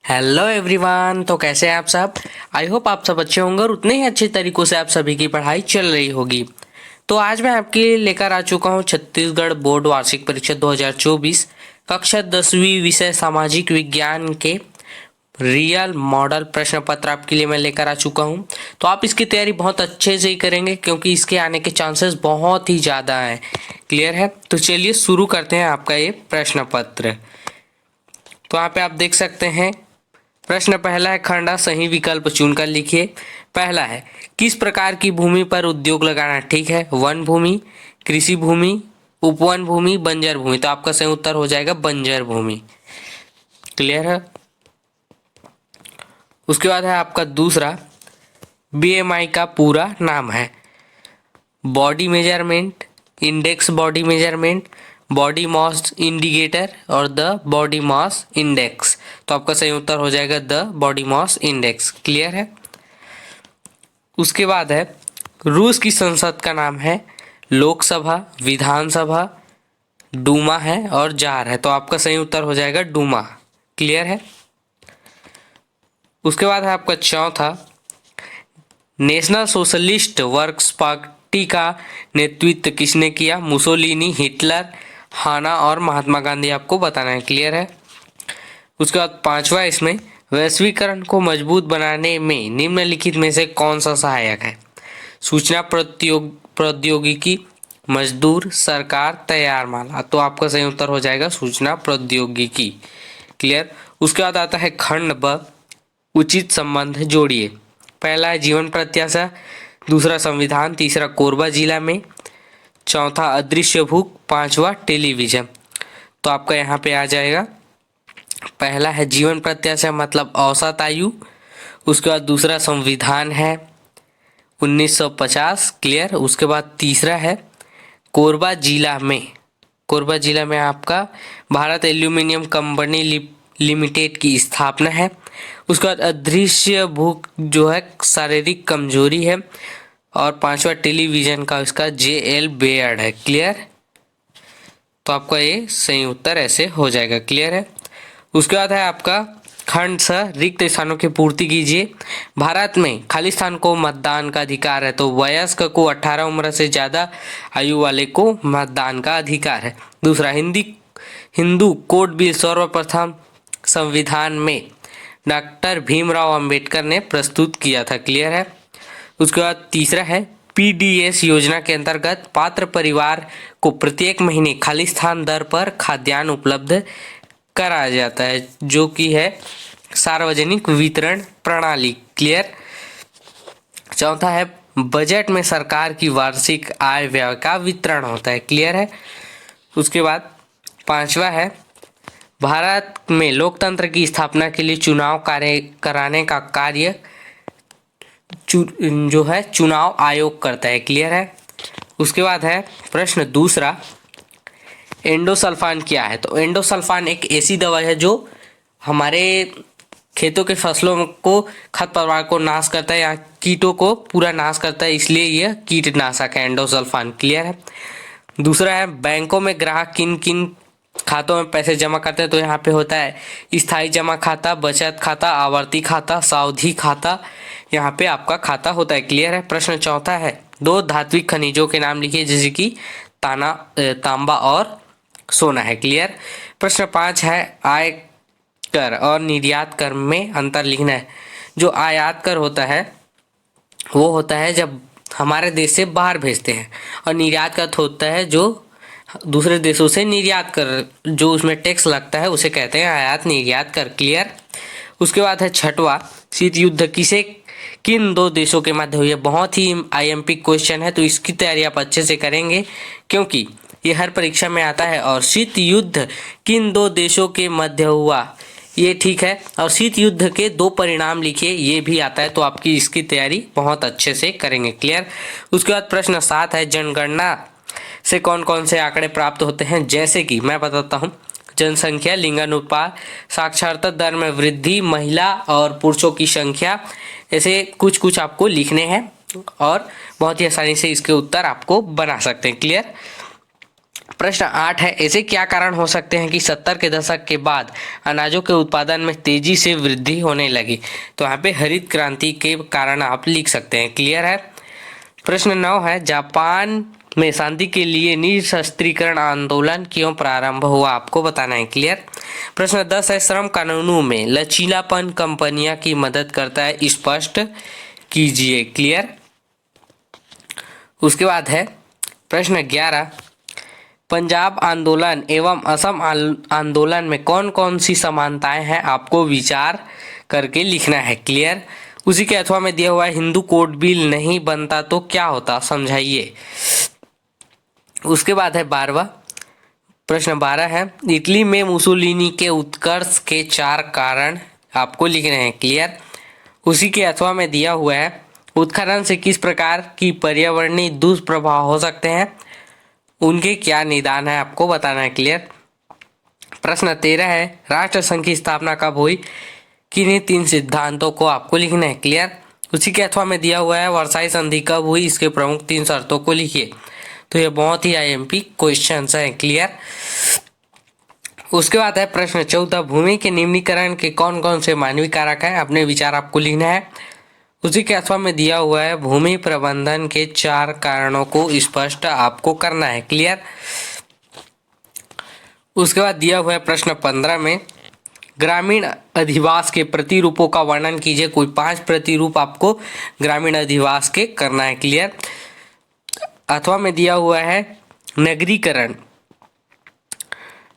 Hello everyone. तो कैसे हैं आप सब। आई होप आप सब अच्छे होंगे और उतने ही अच्छे तरीकों से आप सभी की पढ़ाई चल रही होगी। तो आज मैं आपके लिए लेकर आ चुका हूं छत्तीसगढ़ बोर्ड वार्षिक परीक्षा 2024 कक्षा 10वीं विषय सामाजिक विज्ञान के रियल मॉडल प्रश्न पत्र आपके लिए मैं लेकर आ चुका हूं। तो आप इसकी तैयारी बहुत अच्छे से ही करेंगे क्योंकि इसके आने के चांसेस बहुत ही ज़्यादा हैं। क्लियर है। तो चलिए शुरू करते हैं आपका ये प्रश्न पत्र। तो यहाँ पे आप देख सकते हैं प्रश्न पहला है, खंडा सही विकल्प चुनकर लिखिए। पहला है, किस प्रकार की भूमि पर उद्योग लगाना ठीक है। वन भूमि, कृषि भूमि, उपवन भूमि, बंजर भूमि। तो आपका सही उत्तर हो जाएगा बंजर भूमि। क्लियर है। उसके बाद है आपका दूसरा, बीएमआई का पूरा नाम है body measurement, index body measurement, body mass indicator और द बॉडी मास इंडेक्स। तो आपका सही उत्तर हो जाएगा the body mass index. Clear है। उसके बाद है, रूस की संसद का नाम है लोकसभा, विधानसभा, डूमा है और जार है। तो आपका सही उत्तर हो जाएगा डूमा। क्लियर है। उसके बाद है आपका चौथा, नेशनल सोशलिस्ट वर्क्स पार्टी का नेतृत्व किसने किया। मुसोलिनी, हिटलर, हाना और महात्मा गांधी आपको बताना है। क्लियर है। उसके बाद पांचवा, इसमें वैश्वीकरण को मजबूत बनाने में निम्नलिखित में से कौन सा सहायक है। सूचना प्रौद्योगिकी, मजदूर, सरकार, तैयार माल। तो आपका सही उत्तर हो जाएगा सूचना प्रौद्योगिकी। क्लियर। उसके बाद आता है खंड ब, उचित संबंध जोड़िए। पहला है जीवन प्रत्याशा, दूसरा संविधान, तीसरा कोरबा जिला में, चौथा अदृश्य भूख, पांचवा टेलीविजन। तो आपका यहाँ पे आ जाएगा, पहला है जीवन प्रत्याशा मतलब औसत आयु। उसके बाद दूसरा संविधान है 1950। क्लियर। उसके बाद तीसरा है कोरबा जिला में, कोरबा जिला में आपका भारत एल्यूमिनियम कंपनी लिमिटेड की स्थापना है। उसके बाद अदृश्य भूख जो है शारीरिक कमजोरी है और पांचवा टेलीविजन का इसका JL बेयर्ड है। क्लियर। तो आपका ये सही उत्तर ऐसे हो जाएगा। क्लियर है। उसके बाद है आपका खंड स, रिक्त स्थानों की पूर्ति कीजिए। भारत में खाली स्थान को मतदान का अधिकार है। तो वयस्क को 18 उम्र से ज़्यादा आयु वाले को मतदान का अधिकार है। दूसरा, हिंदू कोड बिल सर्वप्रथम संविधान में डॉक्टर भीमराव अंबेडकर ने प्रस्तुत किया था। क्लियर है। उसके बाद तीसरा है, PDS योजना के अंतर्गत पात्र परिवार को प्रत्येक महीने खाली स्थान दर पर खाद्यान्न उपलब्ध कराया जाता है जो कि है सार्वजनिक वितरण प्रणाली। क्लियर। चौथा है, बजट में सरकार की वार्षिक आय व्यय का वितरण होता है। क्लियर है। उसके बाद पांचवा है, भारत में लोकतंत्र की स्थापना के लिए चुनाव कार्य कराने का कार्य जो है चुनाव आयोग करता है। क्लियर है। उसके बाद है प्रश्न दूसरा, एंडोसल्फान क्या है। तो एंडोसल्फान एक ऐसी दवा है जो हमारे खेतों के फसलों को खरपतवार को नाश करता है या कीटों को पूरा नाश करता है, इसलिए यह कीटनाशक है एंडोसल्फान। क्लियर है। दूसरा है, बैंकों में ग्राहक किन किन खातों में पैसे जमा करते हैं। तो यहाँ पे होता है स्थायी जमा खाता, बचत खाता, आवर्ती खाता, सावधि खाता, यहाँ पे आपका खाता होता है। क्लियर है। प्रश्न चौथा है, दो धात्विक खनिजों के नाम लिखिए जैसे कि तांबा और सोना है। क्लियर। प्रश्न 5 है, आयकर और निर्यात कर में अंतर लिखना है। जो आयात कर होता है वो होता है जब हमारे देश से बाहर भेजते हैं और निर्यात कर होता है जो दूसरे देशों से निर्यात कर, जो उसमें टैक्स लगता है उसे कहते हैं आयात निर्यात कर। क्लियर। उसके बाद है छठवा, शीत युद्ध किन दो देशों के मध्य हुई है। बहुत ही IMP क्वेश्चन है तो इसकी तैयारी आप अच्छे से करेंगे क्योंकि ये हर परीक्षा में आता है। और शीत युद्ध किन दो देशों के मध्य हुआ, ये ठीक है। और शीत युद्ध के दो परिणाम लिखिए, ये भी आता है तो आपकी इसकी तैयारी बहुत अच्छे से करेंगे। क्लियर। उसके बाद प्रश्न 7 है, जनगणना से कौन कौन से आंकड़े प्राप्त होते हैं। जैसे कि मैं बताता हूँ, जनसंख्या, लिंगानुपात, साक्षरता दर में वृद्धि, महिला और पुरुषों की संख्या, ऐसे कुछ कुछ आपको लिखने हैं और बहुत ही आसानी से इसके उत्तर आपको बना सकते हैं। क्लियर। प्रश्न 8 है, ऐसे क्या कारण हो सकते हैं कि 70 के दशक के बाद अनाजों के उत्पादन में तेजी से वृद्धि होने लगी। तो यहाँ पे हरित क्रांति के कारण आप लिख सकते हैं। क्लियर है। प्रश्न 9 है, जापान में शांति के लिए निशस्त्रीकरण आंदोलन क्यों प्रारंभ हुआ, आपको बताना है। क्लियर। प्रश्न 10 है, श्रम कानूनों में लचीलापन कंपनियां की मदद करता है, स्पष्ट कीजिए। क्लियर। उसके बाद है प्रश्न 11, पंजाब आंदोलन एवं असम आंदोलन में कौन कौन सी समानताएं हैं, आपको विचार करके लिखना है। क्लियर। उसी के अथवा में दिया हुआ है, हिंदू कोड बिल नहीं बनता तो क्या होता, समझाइए। उसके बाद है 12वां प्रश्न 12 है, इटली में मुसोलिनी के उत्कर्ष के 4 कारण आपको लिखने हैं। क्लियर। उसी के अथवा में दिया हुआ है, उत्खनन से किस प्रकार की पर्यावरणीय दुष्प्रभाव हो सकते हैं, उनके क्या निदान है, आपको बताना है। क्लियर। प्रश्न 13 है, राष्ट्र संघ की स्थापना कब हुई, किन्हीं 3 सिद्धांतों को आपको लिखना है। क्लियर। उसी के अथवा में दिया हुआ है, वर्साई संधि कब हुई, इसके प्रमुख 3 शर्तों को लिखिए। तो ये बहुत ही आईएमपी क्वेश्चंस हैं। क्लियर। उसके बाद है प्रश्न 14, भूमि के निम्नीकरण के कौन कौन से मानवीय कारक हैं, अपने विचार आपको लिखना है। उसी के अथवा में दिया हुआ है, भूमि प्रबंधन के 4 कारणों को स्पष्ट आपको करना है। क्लियर। उसके बाद दिया हुआ है प्रश्न 15 में, ग्रामीण अधिवास के प्रतिरूपों का वर्णन कीजिए। कोई 5 प्रतिरूप आपको ग्रामीण अधिवास के करना है। क्लियर। अथवा में दिया हुआ है,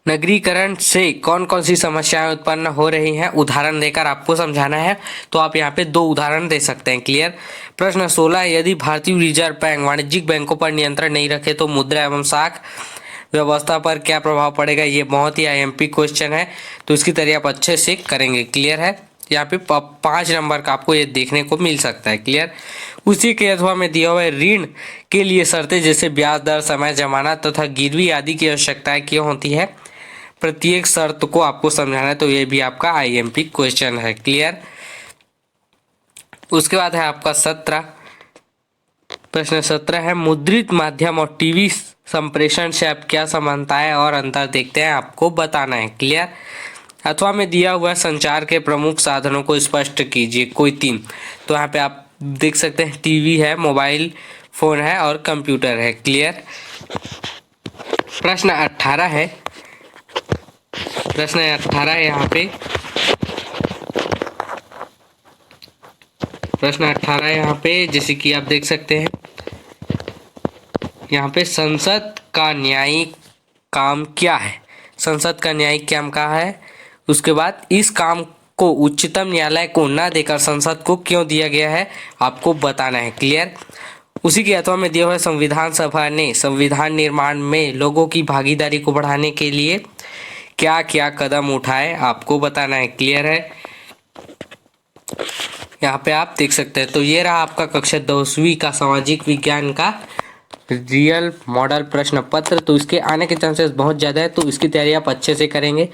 नगरीकरण से कौन कौन सी समस्याएं उत्पन्न हो रही हैं, उदाहरण देकर आपको समझाना है। तो आप यहाँ पे 2 उदाहरण दे सकते हैं। क्लियर। प्रश्न 16, यदि भारतीय रिजर्व बैंक वाणिज्यिक बैंकों पर नियंत्रण नहीं रखे तो मुद्रा एवं साख व्यवस्था पर क्या प्रभाव पड़ेगा। ये बहुत ही आईएमपी क्वेश्चन है, तो इसकी तैयारी आप अच्छे से करेंगे। क्लियर है। यहाँ पे 5 नंबर का आपको ये देखने को मिल सकता है। क्लियर। उसी के अथवा में दिया हुआ है, ऋण के लिए शर्तें जैसे ब्याज दर, समय, जमानत तथा गिरवी आदि की आवश्यकताएं क्यों होती है, प्रत्येक शर्त को आपको समझाना है। तो ये भी आपका आईएमपी क्वेश्चन है। क्लियर। उसके बाद है आपका 17 प्रश्न 17 है, मुद्रित माध्यम और टीवी संप्रेषण से आप क्या समानताएं और अंतर देखते हैं, आपको बताना है। क्लियर। अथवा में दिया हुआ संचार के प्रमुख साधनों को स्पष्ट कीजिए। कोई 3। तो यहाँ पे आप देख सकते हैं, टीवी है, मोबाइल फोन है और कंप्यूटर है। क्लियर। प्रश्न 18 है, यहाँ पे प्रश्न 18 यहाँ पे जैसे कि आप देख सकते हैं, यहाँ पे संसद का न्यायिक काम क्या है, संसद का न्यायिक काम क्या है। उसके बाद इस काम को उच्चतम न्यायालय को न देकर संसद को क्यों दिया गया है, आपको बताना है। क्लियर। उसी के अथवा में दिया हुआ है, संविधान सभा ने संविधान निर्माण में लोगों की भागीदारी को बढ़ाने के लिए क्या क्या कदम उठाए, आपको बताना है। क्लियर है। यहाँ पे आप देख सकते हैं। तो ये रहा आपका कक्षा 10वीं का सामाजिक विज्ञान का रियल मॉडल प्रश्न पत्र। तो इसके आने के चांसेस बहुत ज़्यादा है, तो इसकी तैयारी आप अच्छे से करेंगे।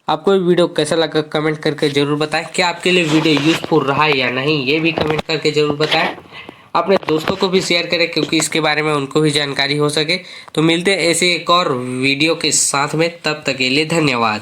आपको ये वीडियो कैसा लगा कमेंट करके जरूर बताएं। क्या आपके लिए वीडियो यूजफुल रहा या नहीं, ये भी कमेंट करके जरूर बताएं। अपने दोस्तों को भी शेयर करें, क्योंकि इसके बारे में उनको भी जानकारी हो सके। तो मिलते हैं ऐसे एक और वीडियो के साथ में, तब तक के लिए धन्यवाद।